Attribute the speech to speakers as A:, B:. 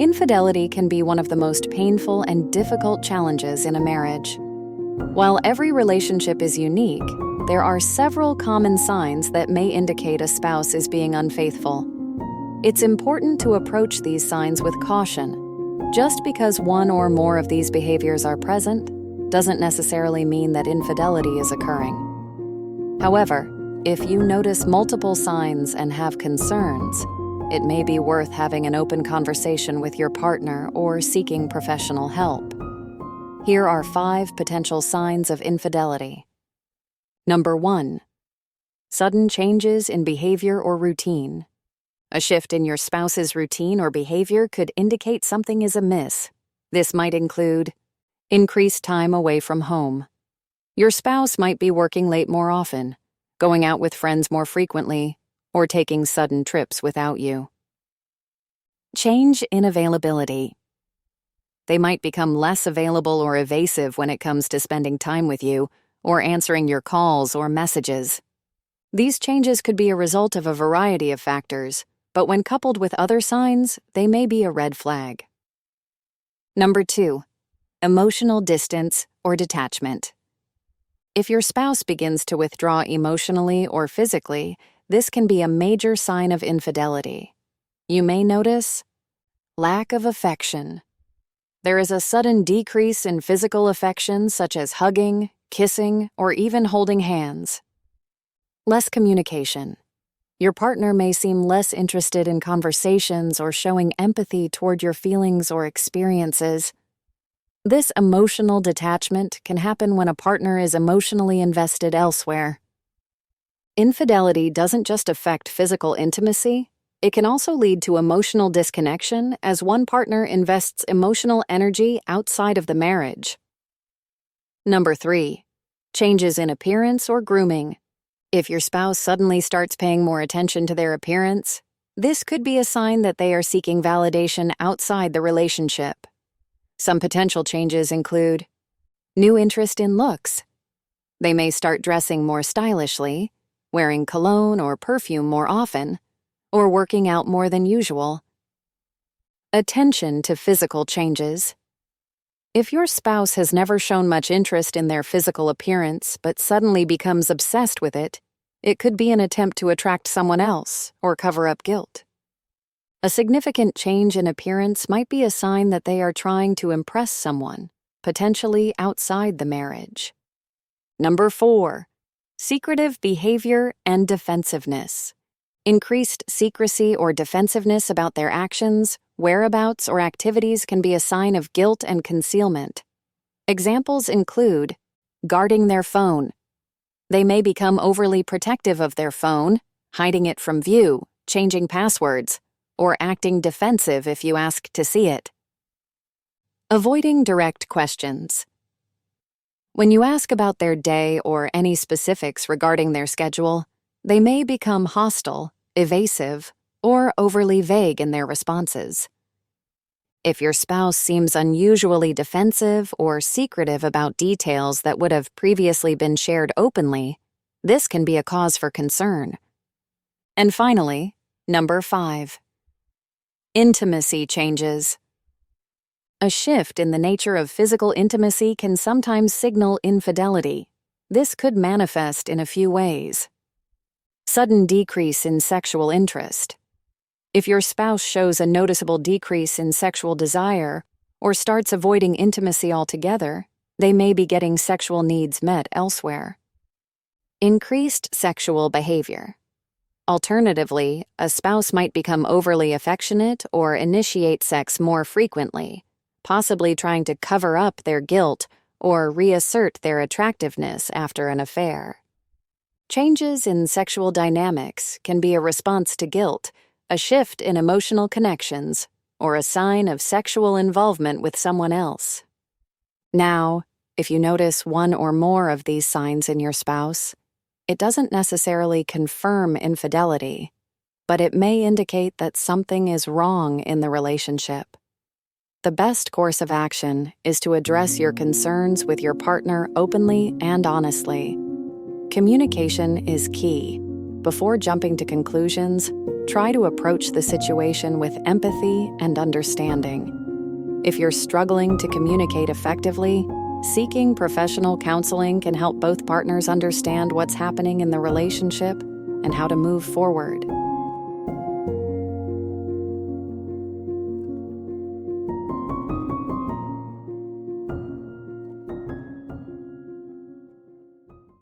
A: Infidelity can be one of the most painful and difficult challenges in a marriage. While every relationship is unique, there are several common signs that may indicate a spouse is being unfaithful. It's important to approach these signs with caution. Just because one or more of these behaviors are present doesn't necessarily mean that infidelity is occurring. However, if you notice multiple signs and have concerns, it may be worth having an open conversation with your partner or seeking professional help. Here are 5 potential signs of infidelity. Number 1. Sudden changes in behavior or routine. A shift in your spouse's routine or behavior could indicate something is amiss. This might include increased time away from home. Your spouse might be working late more often, going out with friends more frequently, or taking sudden trips without you. Change in availability. They might become less available or evasive when it comes to spending time with you or answering your calls or messages. These changes could be a result of a variety of factors, but when coupled with other signs, they may be a red flag. Number 2. Emotional distance or detachment. If your spouse begins to withdraw emotionally or physically, this can be a major sign of infidelity. You may notice lack of affection. There is a sudden decrease in physical affection such as hugging, kissing, or even holding hands. Less communication. Your partner may seem less interested in conversations or showing empathy toward your feelings or experiences. This emotional detachment can happen when a partner is emotionally invested elsewhere. Infidelity doesn't just affect physical intimacy, it can also lead to emotional disconnection as one partner invests emotional energy outside of the marriage. Number 3. Changes in appearance or grooming. If your spouse suddenly starts paying more attention to their appearance, this could be a sign that they are seeking validation outside the relationship. Some potential changes include new interest in looks. They may start dressing more stylishly, wearing cologne or perfume more often, or working out more than usual. Attention to physical changes. If your spouse has never shown much interest in their physical appearance but suddenly becomes obsessed with it, it could be an attempt to attract someone else or cover up guilt. A significant change in appearance might be a sign that they are trying to impress someone, potentially outside the marriage. Number 4. Secretive behavior and defensiveness. Increased secrecy or defensiveness about their actions, whereabouts, or activities can be a sign of guilt and concealment. Examples include guarding their phone. They may become overly protective of their phone, hiding it from view, changing passwords, or acting defensive if you ask to see it. Avoiding direct questions. When you ask about their day or any specifics regarding their schedule, they may become hostile, evasive, or overly vague in their responses. If your spouse seems unusually defensive or secretive about details that would have previously been shared openly, this can be a cause for concern. And finally, number 5. Intimacy changes. A shift in the nature of physical intimacy can sometimes signal infidelity. This could manifest in a few ways. Sudden decrease in sexual interest. If your spouse shows a noticeable decrease in sexual desire or starts avoiding intimacy altogether, they may be getting sexual needs met elsewhere. Increased sexual behavior. Alternatively, a spouse might become overly affectionate or initiate sex more frequently, possibly trying to cover up their guilt or reassert their attractiveness after an affair. Changes in sexual dynamics can be a response to guilt, a shift in emotional connections, or a sign of sexual involvement with someone else. Now, if you notice one or more of these signs in your spouse, it doesn't necessarily confirm infidelity, but it may indicate that something is wrong in the relationship. The best course of action is to address your concerns with your partner openly and honestly. Communication is key. Before jumping to conclusions, try to approach the situation with empathy and understanding. If you're struggling to communicate effectively, seeking professional counseling can help both partners understand what's happening in the relationship and how to move forward.